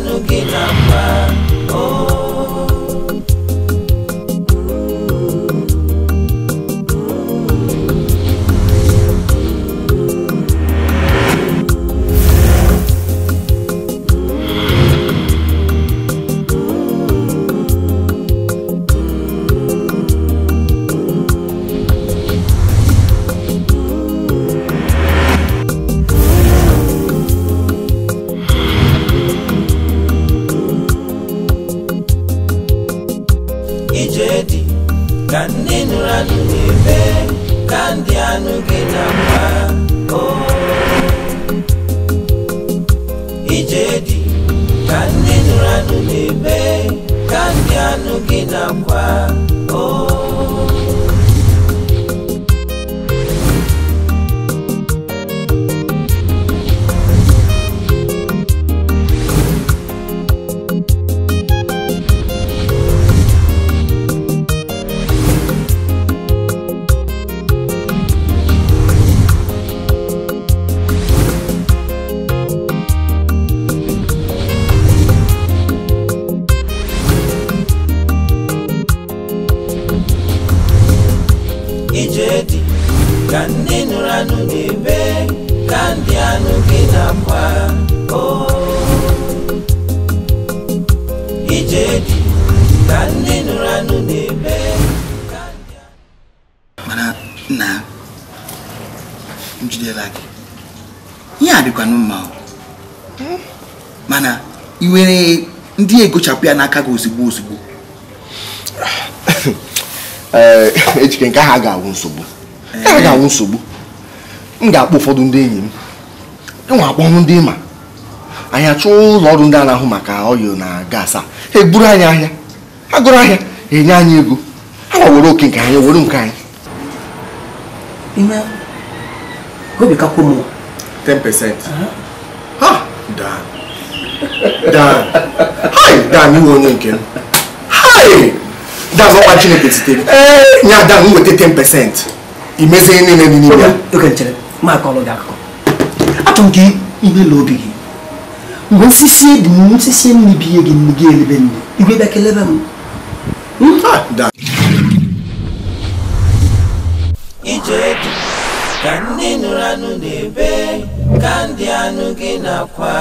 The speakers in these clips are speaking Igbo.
anụ gị na mma Ijedi kandi nuranu nebe kandi anu gina mwa Ijedi kandi nuranu nebe kandi anu gina mwa Ijedi kandi nuranu nebe kandi anu gina mwa Ijedi kandi nuranu nebe kandi mana na njide lagi ya dịkwa mma mana iwere ndị egochapụ ya n'aka gị ozugbo ejike nke ha ga-awụ nsogbu m ga-akpọ ụfọdụ ndị enyi m enwe akpọ ndị ịma anyị achọọ ụlọ ọrụ ndị a na-ahụ maka ọyọ na gas a eburu anyị ahịa ha gụrụ ahịa enye anyị ego ha were oke nke anyị were nke anyị ime obi kakwa m 10%. Ha Dan iwe onye nke m Dan ọkwa Chineke sitere nya Dan m weta 10% imezie niile dị n'ime ya oke nchere ma akọrọ gị akụkọ achọ m ka imela obi gị mgbe nsisi nri biye gị nne gị elebe nne igwe bịa kelebe m Dan Ijedi kandi nuranu nebe kandi anu gị nakwa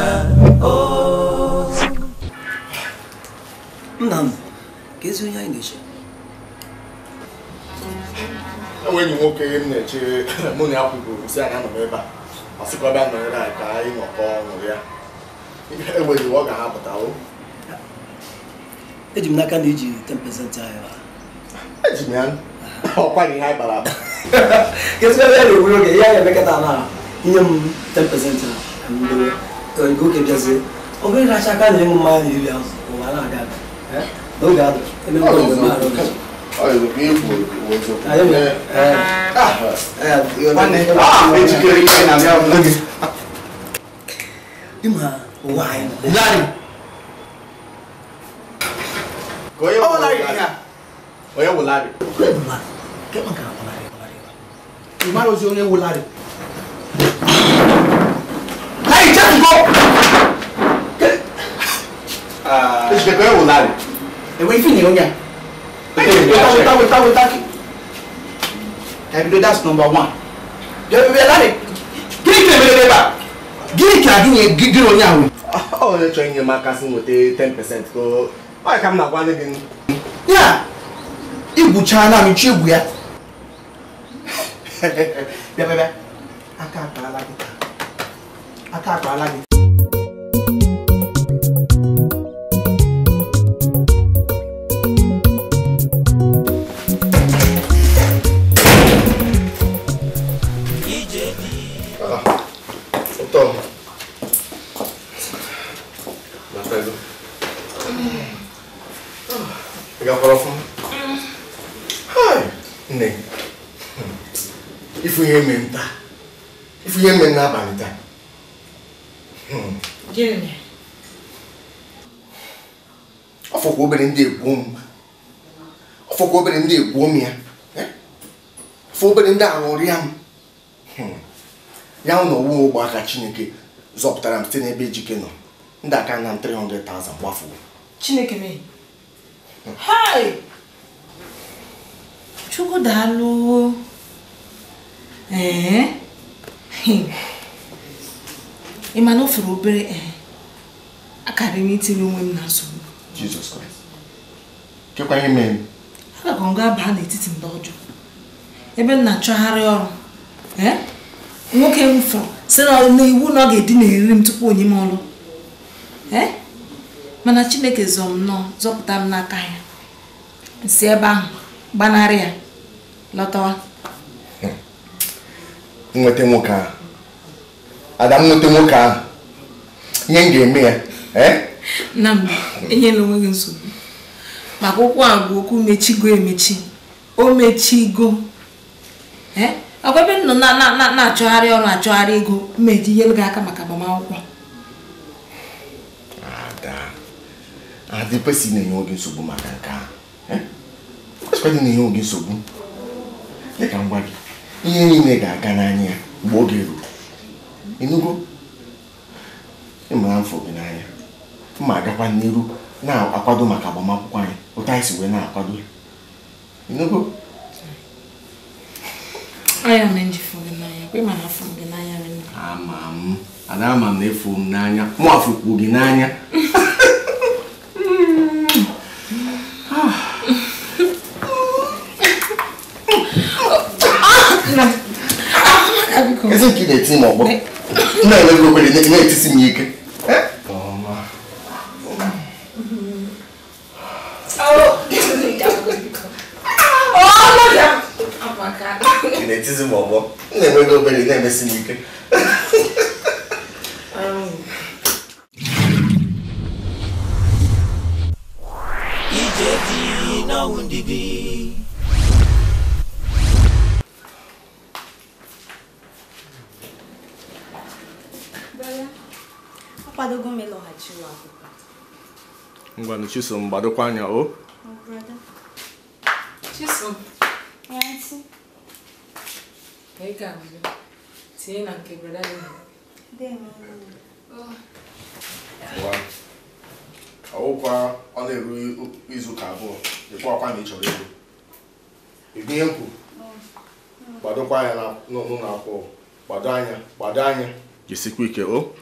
nna m ka ezi onye anyị na-eche enweghị nwoke m na-eche mụ na ya kwugoro si anyị anọ ebe a masịkọbịa nọnyere anyị ka anyị nọkọ ọṅụ ya enweghị iwe ọ ga-ahapụta eji m n'aka na iji 10% anyị eji m ya ọkwa gị ihe anyị bara aba ezi ebe ya na-egburu oge ihe anyị emekọta na inye m 10% ego oke bịazie ọ bụrụ ịracha aka na ịṅụ mmanya na iri azụ ụwa na-aga n'oge adụ ebe mkpọrọ mgbe mmadụ oge ịma ụwa anyị onye wụlarị ịmara ozi onye wụlarị onye wụlarị enwe ife nye onye a that's number 1 gịnị ka gị onye ahụ onye chọrọ inye m aka si nweta 10% ka ọ ka m na-agwa ndị gị ya igwuchaa na mchi egwu ya bịa aka akparala gị ifu ihe mere n'abalị taa ọfọkwa obere ndị egbuo m ya ọfọ obere ndị aghọrịa m ya na ọwụ ụgbọ aka Chineke zọpụtara m site n'ebe Ejike nọ ndị aka na 300,000 gbafuo. Chineke mee. Hai! Chukwu daalụ. Ị ma na o furu obere akara m itiri onwe m na nsogbu. Jesus Christ. Kekwa ihe mere? Aga m ga-aba n'etiti ndị ọjọọ. Ebe m na-achọgharị ọrụ. Nwoke m fụrụ sị na iwu na ọ ga-edi n'eriri m tupu onye m ọrụ. Mana Chineke zọọ m nnọọ zọpụta m n'aka ya. Si ebe ahụ gbanarị ya lọtawa. Nweta nwoke ahụ. Ada m nweta nwoke ahụ. Ihe m ga-eme ya. Nnamdi, enyela onwe gị nsogbu. Maka okwu a bụ okwu mechigo emechi. O mechigo. Agwa ebe nọ na-achọgharị ọrụ achọgharị ego mmeji nyelu gị aka maka agbamakwụkwọ. Ada kwesịrị na-enye oge nsogbu maka nke ahụ. Kwesịrị na-enye oge nsogbu. Dịka m gwa gị, ihe niile ga-aga n'anya ya mgbe oge ruru. Ịnụgo? Ịmara mfọ gị n'anya. Mma agakwa n'iru na-akwado maka agbamakwụkwọ anyị. Otu anyị si wee na-akwado. Ịnụgo? Aya na njifọ gị n'anya. Kwe ma na afọ gị n'anya rinne. Ada ama m na efu m n'anya. Mụ afụkwu gị n'anya. Ezi nke ị na-eti m ọgbọ. Na-enweghị okwere na-etisi m ike. Ị na-etizi m ọgbọ. Na-enweghị okwere na-emesi m ike. Ije dị n'ọnwụ ndidi. Akwadogo m ịlọghachi ụlọ akwụkwọ. Ngwanụ Chisom gbadokwa anya o. Chisom. Aunty. Ị ga-abịa. Tinye na nke brada gị. Ọwụkwa ọ na-eru izu ka abụọ. Dịkwa ọkwa na ị chọrọ ego. Ibu ihe nkwu. Gbadokwa anya n'ụlọ akwụkwọ. Gbado anya. Jisikwa ike o.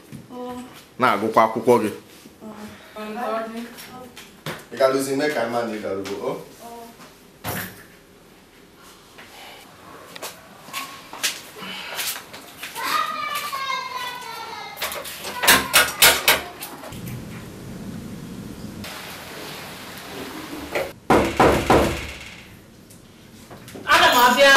Na-agụkwa akwụkwọ gị. Ị ga-alụzi ime ka mma na ị ga-alụgo o. Ana m abịa.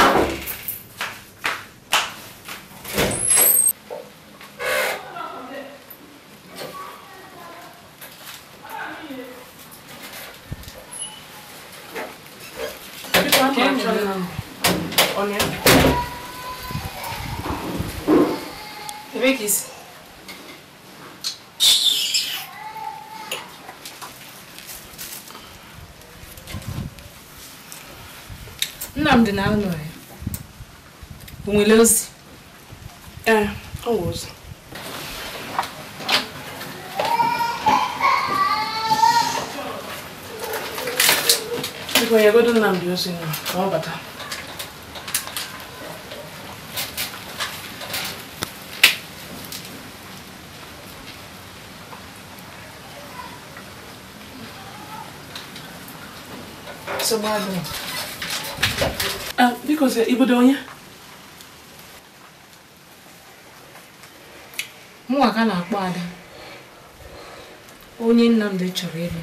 Nnamdi na anọ ya. O nwere ozi? Ọ wụ ozi. Biko nyegodo Nnamdi ozi ka ọ bata. Biko se ibodo onye? Mụnwa ka na-akpọ Ada. Onye Nnamdi chọrọ ịlụ.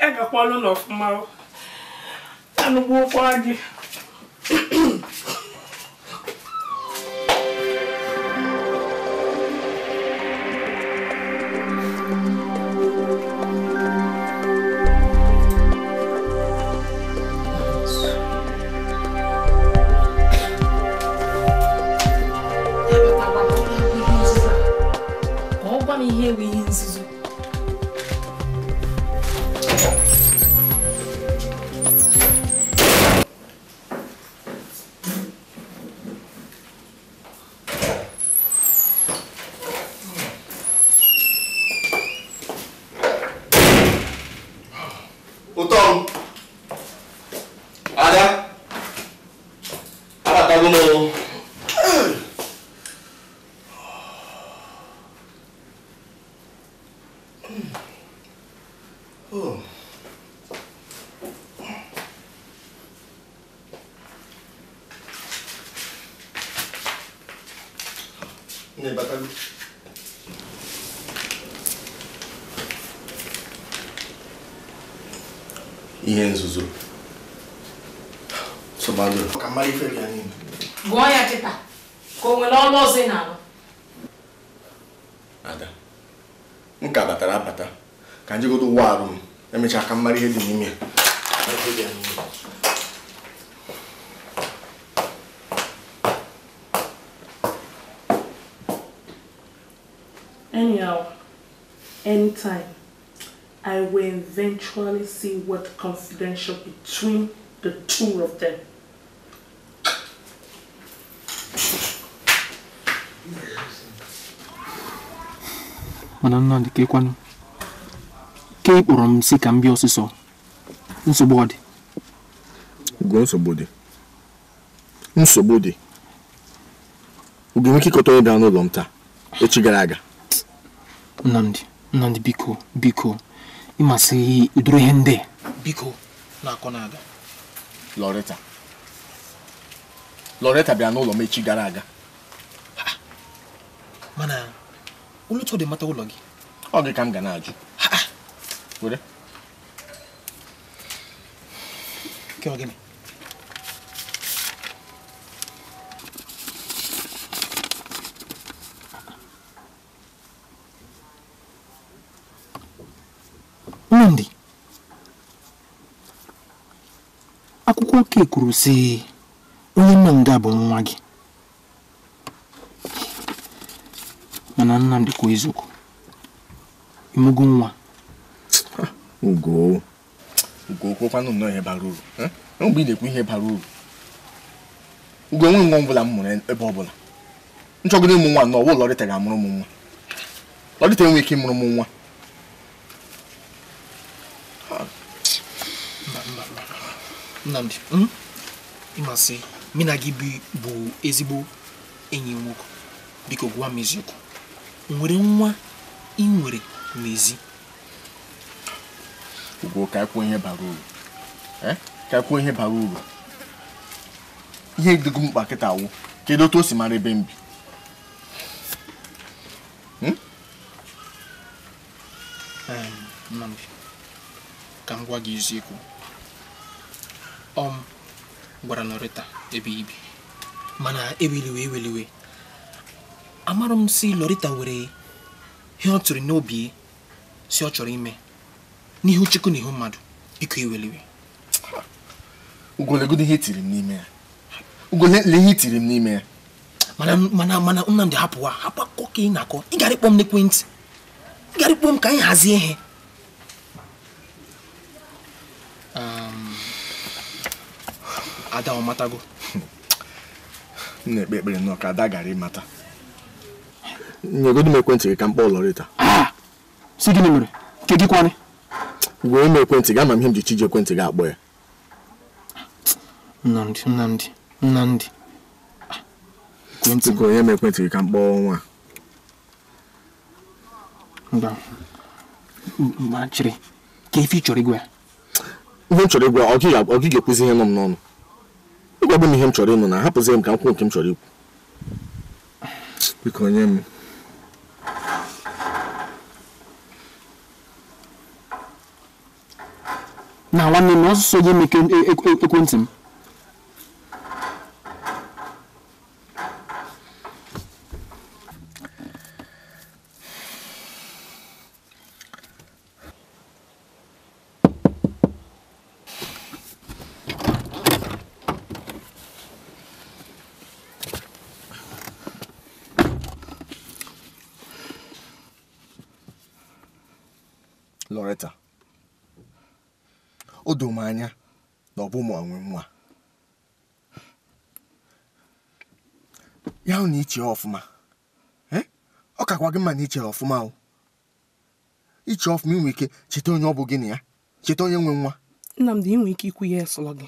Agakwala ụlọ ọfụma. Anụgbu ụkwa gị. Ihe bụ ihe nzuzo. Ụtọ m. Ada. Abatago m. Oh. Ne batago. Ihe nzuzo. Sobado. Ka mara ife ya ni. Gụọ ya kịta. Ka o nwere ọnụ ọzọ ị na-alụ. Ada. Nka batara abata. Ka njegodo ụwa arụ m. Emechaa ka mara ihe dị n'ime ya. Anyhow, anytime, I will eventually see what's confidential between the two of them. Mana Nnamdi ka ịkwanụ ka ị kpọrọ m si ka m bịa ọsịsọ nsogbu ọ dị Ugo nsogbu dị Ugo nwere ikikọta onye daa n'ụlọ m taa echi gara aga Nnamdi biko ịmasị udoro ihe ndị biko na-akọ na-aga Loretta bịa n'ụlọ m echi gara aga mana ụlọ dị mata ụlọ gị ọ gị ka m ga na-ajụ were ke ọ gịnị Nnamdi akwụkwọ ke kwuru sị onye Nnamdi a bụ nwa gị mana Nnamdi kwa eziokwu imugu nwa Ugo kwakwanụ nnọọ ihe bara uru mgbe ị na-ekwu ihe bara uru Ugo nwe nwa ọbụla m mụrụ ebe ọbụla nchọgide ịmụ nwa nọ ọwụ Loretta ga-amụrụ m nwa Loretta enwe ike ịmụrụ m nwa Nnamdi ịmasị mụ na gị bụ ezigbo enyi nwoke biko gwa m eziokwu nwere nwa ị nwere n'ezi Ugo ka kwuo ihe bara uru ka kwuo ihe bara uru ihe dịgo mkpa kịta wụ kedu otu o si mara ebe m bi Nnamdi ka m gwa gị eziokwu gwara Loretta ebe ibi mana eweliwe amara m si Loretta were ihe ọ tụrụ n'obi si ọ chọrọ ime n'ihu Chukwu n'ihu mmadụ biko eweliwe Ugo legodo ihe tiri m n'ime ya Ugo le ihe tiri m n'ime ya mana Nnamdi hapụ akọ ka ị na-akọ ị gara ịkpọ m n'ekwentị ị gara ịkpọ m ka anyị hazie ihe Ada ọ matago na-ekpe ekpere nnọọ ka Ada gara ịmata nyegodo m ekwentị gị ka m kpọọ Loretta si gịnị mere nke gị kwanị Ugo m ekwentị gị ama m ihe m ji chiji ekwentị gị akpọ ya Nnamdi ekwentị Ugo onye m ekwentị gị ka m kpọọ nwa ma chịrị ka ife ị chọrọ ịgwa ya ihe m chọrọ ịgwa ọ gị ga-ekwuzi ihe nọ m n'ọnụ ịgwa bụ m ihe m chọrọ ịnụ na hapụzie m ka m kwuo nke m chọrọ ikwu biko onye m na nwanne m ọsụsọ gị emeke ekwentị m Loretta o doo m anya na ọ bụ mụ nwe nwa ya hụ na iche ọfụma ọ kakwa gị mma na ichere ọfụma o iche ọfụma inwe ike cheta onye ọ bụ gị na ya cheta onye nwe nwa Nnamdi, inwe ike ikwu ihe sọlọ gị.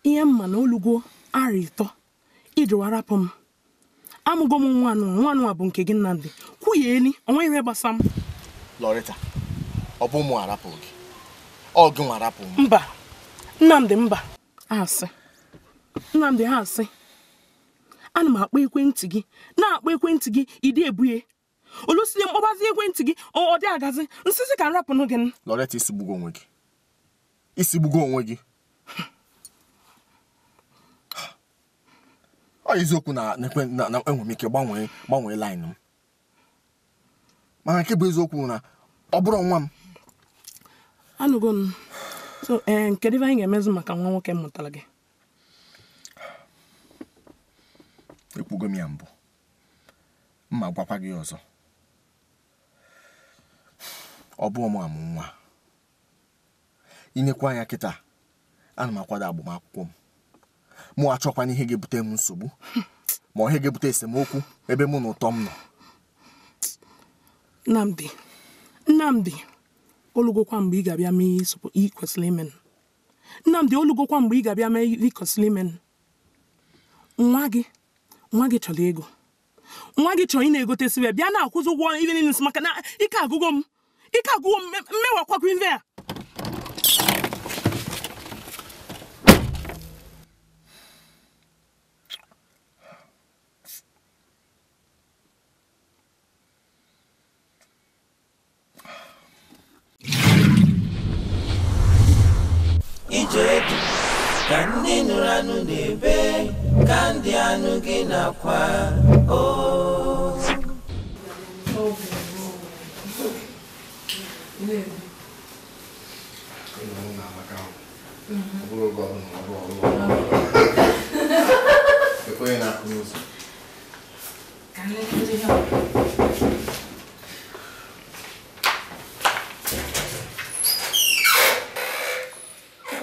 Ihe mma na olugo arịtọ iji warapụ m. Amụgo m nwanụ bụ nke gị Nnamdi. Kwuye eli, onwe ihe gbasa m. Loretta, ọ bụ mụ arapụ gị. Ọ gị nwa arapụ m. Mba. Nnamdi, mba. Asị. Nnamdi, ha asị. Ana m akpọ ekwentị gị. Na-akpọ ekwentị gị, ịdị ebuye. Olusie mkpọbazi ekwentị gị, ọ dị agazi. Nsisi ka nrapụ n'oge. Loretta, isigbugo onwe gị. Isigbugo onwe gị. Ọ eziokwu na enwe m ike gbanwee line m. Mana nke bụ eziokwu na ọ bụrụ nwa m. Anụgo m. So, kedu ife anyị ga-emezi maka nwa nwoke m mụtara gị? Ekwugo m ya mbụ. Mma gwakwa gị ọzọ. Ọ bụ ọmụ amụ nwa. Inekwa anya kịta, ana m akwado agbamakwụkwọ m. Mụ achọkwana ihe ga-ebute m nsogbu ma ihe ga-ebute esemokwu ebe mụ na ụtọ m nọ. Nnamdi, olugokwa mgbe ị ga-abịa mee ị kwesịrị ime. Nnamdi, olugokwa mgbe ị ga-abịa mee ị kwesịrị ime. Nwa gị chọrọ ego. Nwa gị chọrọ ị na-egotesiwe bịa na-akwụzi ụgwọ ihe niile maka na ike agụgo m mmewakwago ife a. Ijedu ka ndị nụrụ anụ na-ebe ka ndị anụ gị nakwa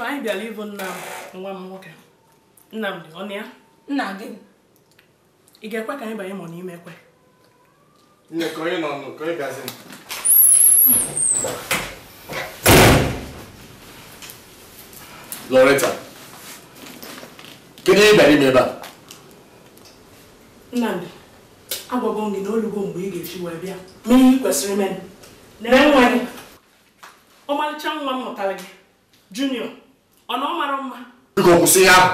Anyị bịara ịbụ nwa m nwoke. Nnamdi, ọ na ya? Nna gị. Ị ga-ekwe ka anyị banye mọ n'ime ekwe? Nne ka onye nọ ka onye gazi. Loretta, kedu ihe bịara ime ebe a? Nnamdi, agwago m gị na olugo mgbe ị ga-echi wee bịa mee ihe kwesịrị ime. Nere nwa gị. Ọmalịcha nwa m mụtara gị, Junior. Ọ na ọ mara mma. Biko kwụsị ihe ahụ.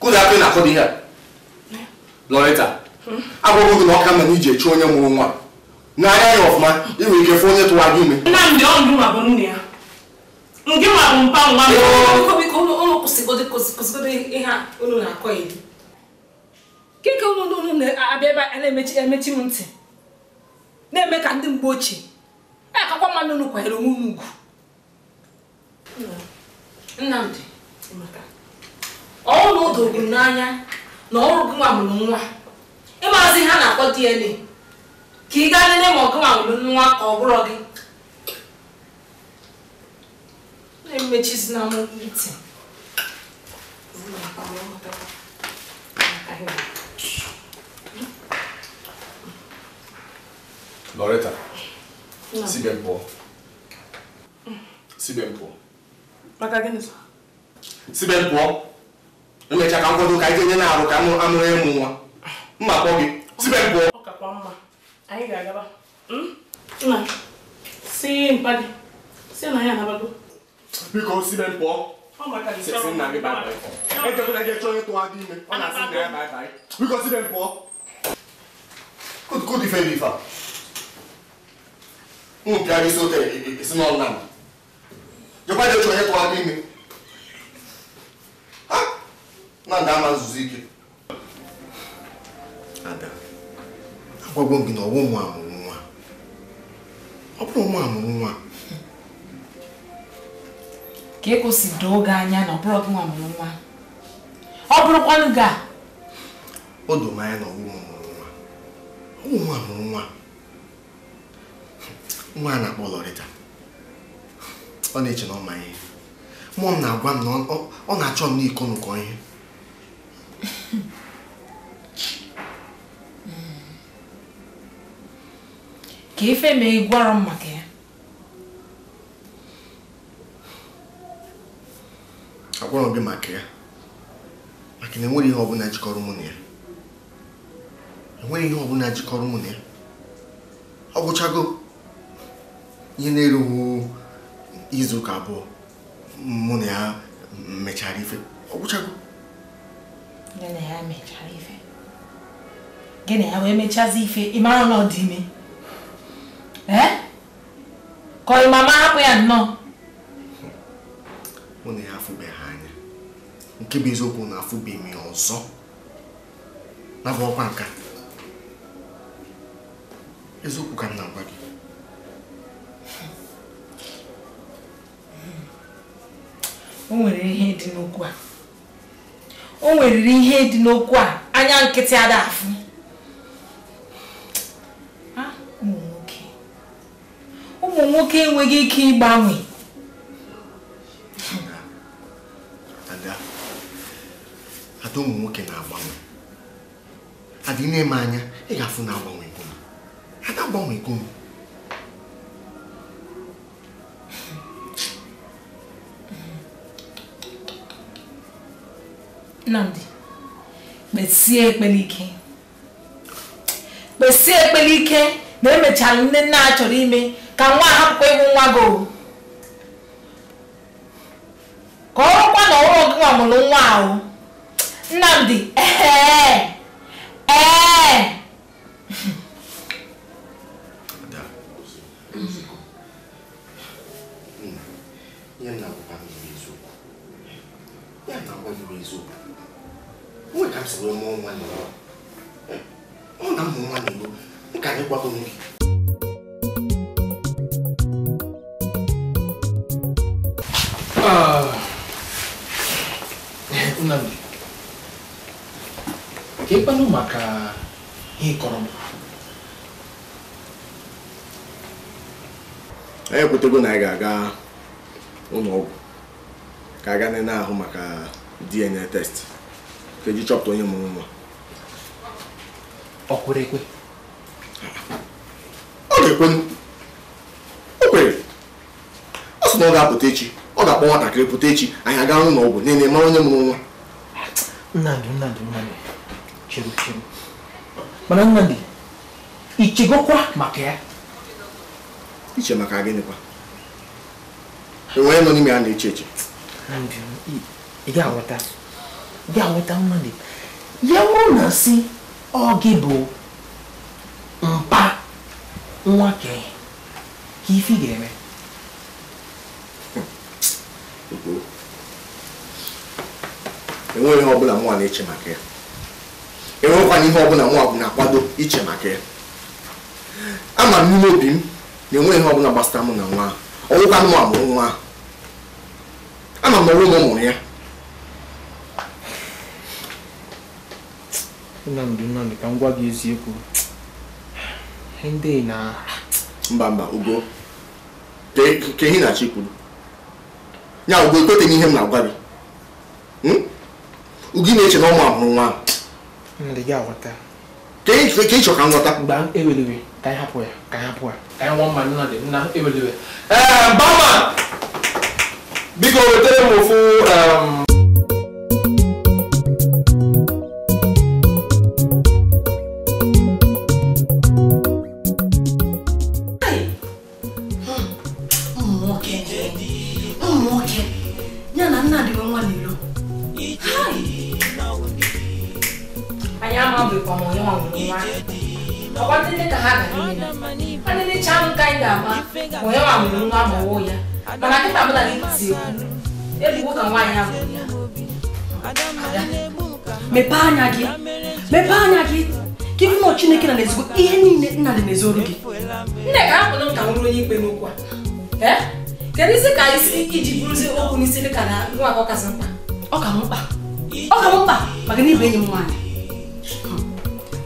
Kụda aka ị na-akọdo ihe a. Loretta, agwago gị na ọ ka mma na iji echi onye mụrụ nwa. N'anya ya ọfụma, ị nwere ike fụ onye tụwa gị ime. Nnamdi, ọ ndụ nwa bụ nne ya. Nke nwa bụ mpa nwa m. Biko ụlọ kwụsịgodo ihe a unu na-akọ ya. Keke unu na-abịa ebe a na-emechi m ntị. Na-eme ka ndị mgbe ochie. Akakwa mmanụ unu kwanyere onwe unu ugwu. Nnamdi, ọ na odo gwuru n'anya na ọrụ gị nwa mụrụ nwa. Ịmazi ha na-akpọ DNA ka ị gaa nene ma ọ gị nwa mụrụ nwa ka ọ bụrụ gị. Na-emechizi na m ntị. Loretta, sibe mpụọ. Sibe mpụọ. Maka gịnị? Sibe mpụọ. Emecha ka m kwado ka ije nye na-arụ ka amụrụ ịmụ nwa. Mma kpọ gị. Sibe mpụọ. Ọ kakwa mma. Anyị ga-agaba. Nna, si mpa gị. Si na ya anabago. Biko sibe mpụọ. Ọ maka gị Si nna gị bye bye. Ejekwana gị chọọ onye tụwa dị ime. Ọ na-asị nna ya bye bye. Biko sibe mpụọ. Kụdụ ife dị ife a. Nke a isi ote esi n'ọrụ na m. Jekwa je chọọ onye tụwa dị ime. Ha! Na ndị ama nzuzo ike. Ada, agwagwo gị na ọwụ mụ amụrụ nwa. Ọ bụrụ mụ amụrụ nwa. Ka eko si doo gị anya na ọ bụrụ gị nwa mụrụ nwa. Ọ bụrụkwanụ gị a. O doo m anya na ọwụ mụ amụrụ nwa. Ọwụ mụ amụrụ nwa. Nwa a na-akpọ Loretta. Ọ na-eche na ọ ma ihe. Mmụọ m na-agwa m na ọ na-achọ m n'iko n'ụkọ ihe. Ka ife mee gwara m maka ya. agwara gị maka ya maka na enwere ihe ọbụla jikọrọ mụ na ya enwere ihe ọbụla jikọrọ mụ na ya ọ gwụchago ihe na-erughị izu ụka abụọ mụ na ya mechara ife ọ gwụchago gịnị ya mechara ife gịnị ya wee mechazi ife ị mara na ọ dị ime ka ị mama hapụ ya nnọọ mụ na ya afụbeghị anya nke bụ eziokwu na afụbeghị m ya ọzọ na-abụ ọkwa nka eziokwu ka m na-agwa gị o nwere ihe dị n'okwu a o nwere ihe dị n'okwu a anya nkịtị ada afụ ụmụ nwoke enweghị ike ịgbanwe ada ụmụ nwoke na-agbanwe adị na-eme anya ị ga-afụ na-agbanwe ego m ada agbanwe ego m Nnamdi kpesie ekpere ike na emechara nne nna a chọrọ ime ka nwa hapụkwa ịhụ nwa gị ka ọ rụkwa na ọrụ gị nwa mụrụ nwa ahụ Nnamdi onwe ka m si wee mụọ nwa n'ilo ọ na mmụ nwa n'ilo m ka anyị gwago gị Nnamdi ka ịkpanụ maka ihe kọrọ m anyị ekwetego na anyị ga-aga ụlọ ọgwụ ka aga nene ahụ maka DNA test ka eji chọpụta onye mụrụ nwa ọ kwere ekwe ọ ga-ekwe o kwere ọ sị na ọ ga-apụta echi ọ ga-akpọ nwatakịrị pụta echi anyị aga ụlọ ọgwụ nene mara onye mụrụ nwa Nnamdi chere mana Nnamdi ichegokwa maka ya iche maka gịnịkwa enwere nọ n'ime ya na-eche eche ị ga-aghọta Nnamdi ya nwụrụ na si ọ gị bụ mpa nwa ka ife ga-eme enweghị ihe ọbụla nwa na-eche maka ya enwekwana ihe ọbụla nwa bụ na-akwado iche maka ya ama m n'ime obi m na enweghị ihe ọbụla gbasara m na nwa ọwụkwa nwa mụrụ nwa ahụ ama m na ọrụ m mụrụ ya Nnamdi ka m gwa gị eziokwu ndị na mba ugo ka ihe na-achị kwuru ya ugo ekwete n'ihe m na-agwa gị ugo na-eche na ọmụ amụrụ nwa ahụ ndị gị aghọta ka ị chọ ka nghọta mgbe eweliwe ka anyị hapụ ya ka anyị nwa mma Nnamdi nna eweliwe Bama biko wetere m ofu ya na Nnamdi nwe nwa n'ilo anyị amabụkwa ma onye nwa nwụrụ nwa ọkwa ndị ka ha gara ime ndị nịcha ahụ ka anyị ga-agba ma onye nwa nwụrụ nwa ma ọwụ ya mana kịta bụla gị kụzi ebubo ka nwaanyị ahụ ya mepee anya gị ka ife na Chineke na na-ezigbo ihe niile Nnamdi na-ezoro gị nne ka hapụ m ka nwụrụ onye ikpe n'okwu a kedu isi ka isi iji bụrụzi okwu n'isi dị ka na nwa ka ọ kasị mkpa ọ ka m mkpa maka na ibe enyi m nwaanyị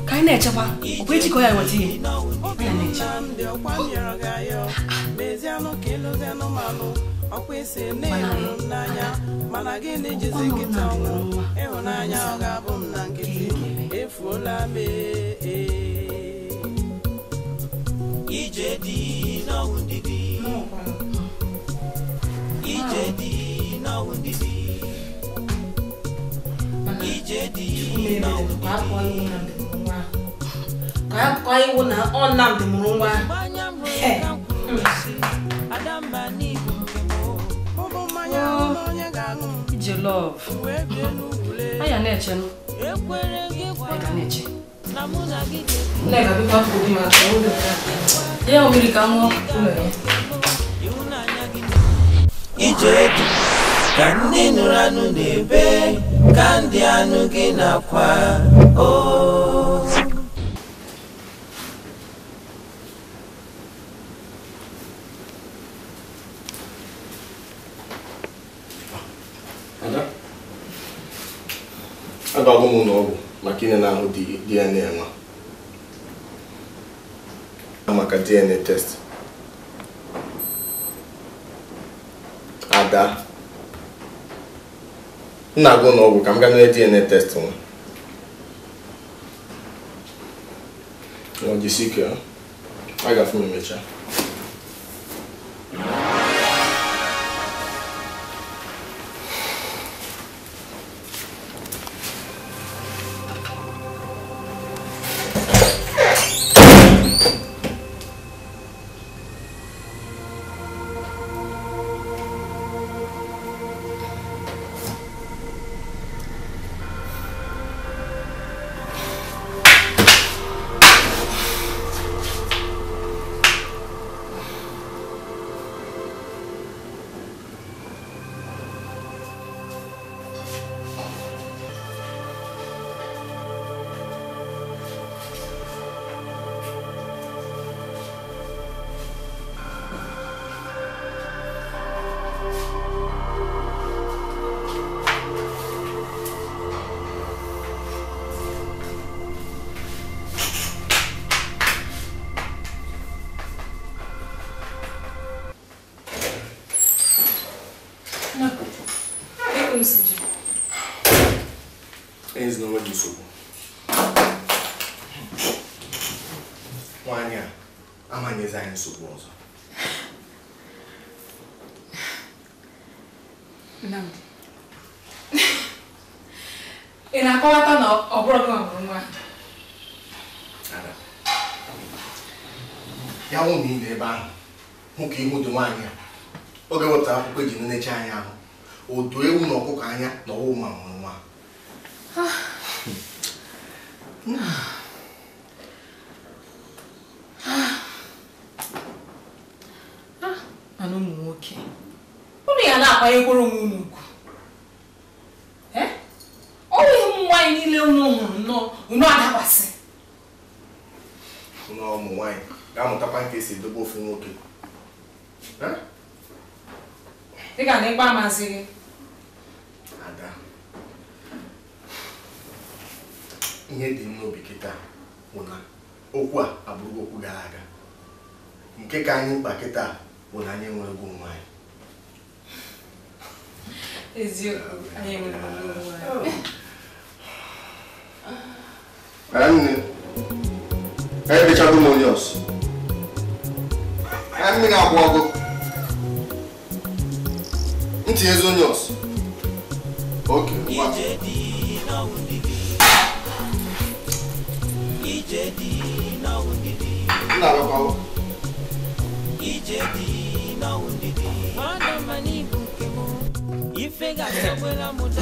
ka anyị na-echekwa ọ bụ echi ka ọ ya eweta ihe ya na-eche mana gịnị jizi nkịta ọnwụ ịhụnanya ọ ga-abụ m na nkịtị efuola m ije dị n'ọnwụ ndidi ije dị n'ọnwụ ndidi mere ka akọ iwu na nwa ka akọ iwu na ọ Nnamdi mụrụ nwa ije love anya na-eche Nneka biko afọ obi maka ụlọ ya omiri ka nwụọ ụlọ ya Ijedu ka ndị nụrụ anụ na-ebe ka ndị anụ gị na-akwa Agago m n'ọgwụ maka ịnye n'ahụ DNA nwa maka DNA test. Ada m na-agụ n'ọgwụ ka m gaa mee DNA test nwa. Jisi ike a ga-afụ m emechaa. Eles não é disso. Wanya, amanhã é suposo. Nnamdi. Ị na-akọwata na ọ bụrụ gị ọmụrụ nwa? Ada. Ya wụ na ị na-ebe ahụ hụ ka ihu dị nwaanyị a. Oge wepụtara akwụkwọ eji nenecha anya ahụ. Odu ewu na ọkụkọ anya na ọwụ ma mụrụ nwa. Mana ụmụ nwoke unu ya na-akwanyekwuru onwe unu ugwu. Ọ bụ ihe ụmụ nwaanyị niile unu hụrụ nnọọ unu adakwasị. Unu ụmụ nwaanyị ga-amụtakwa nke esi edobe ofu nwoke. Dịka na ịgba amasị gị. Ada, ihe dị n'obi kịta bụ na okwu a abụrụ okwu gara aga. Nke ka anyị mkpa kịta bụ na anyị nwere gị onwe anyị. Eziokwu, anyị nwere onwe anyị. Nne, anyị bechago m onye ọsọ. Anyị mmiri agwụ ọgụ. Ntị ezi onye ọsọ. Oke, ngwa. Nna alọkwawo.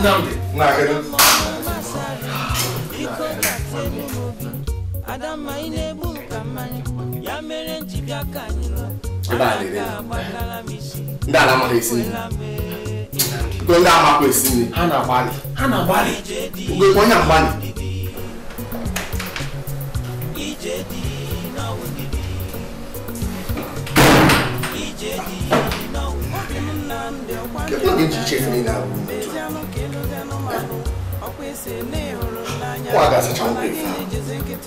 Nnamdi, na-agịrị. Ndị ala amaghị esi nri. Ndị amakwa esi nri. Ha na-agbalị. Ugekwa onye agbalị. Kepụla gị nji chefu niile ahụ. Nwa ga-asacha nkwa efe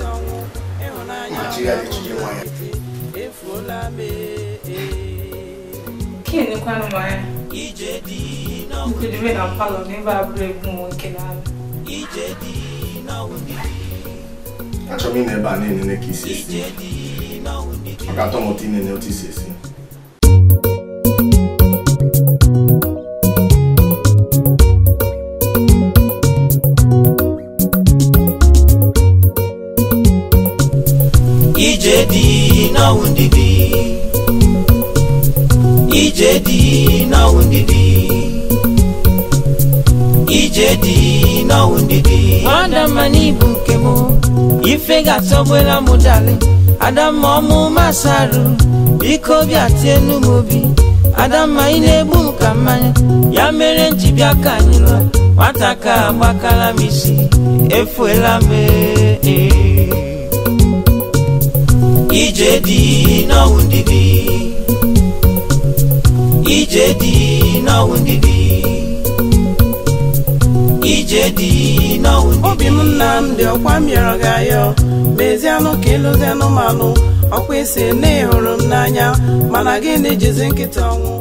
ahụ. Mmachi ya dịchije nwa ya. Kini kwanu maya. Nkudime na mpalo n'ebe abụrụ egwu nwoke na-abịa. Achọrọ m ị na-ebe a na-enene ka isi esi. Maka atọ mụta inene otu isi esi. ije dị n'ọwụ ndidi ije dị n'ọwụ ndidi Adamma n'ibu nke m ife ga-atọgbela m dali Adamma ọmụ masarụ biko bịa tienu m obi Adamma ị na-egbu m ka mmanya ya mere nji bịa ka anyị lụọ nwata ka agbakala m isi efuela m ije dị n'ọwụ ndidi ije dị n'ọwụ ndidi ije dị n'ọwụ ndidi obi m Nnamdi ọkwa mịọrọ gị ayọ mezianụ ka ịlụzianụ manụ ọkwa isi na ịhụrụ m n'anya mana gị na-ejizi nkịta ọnwụ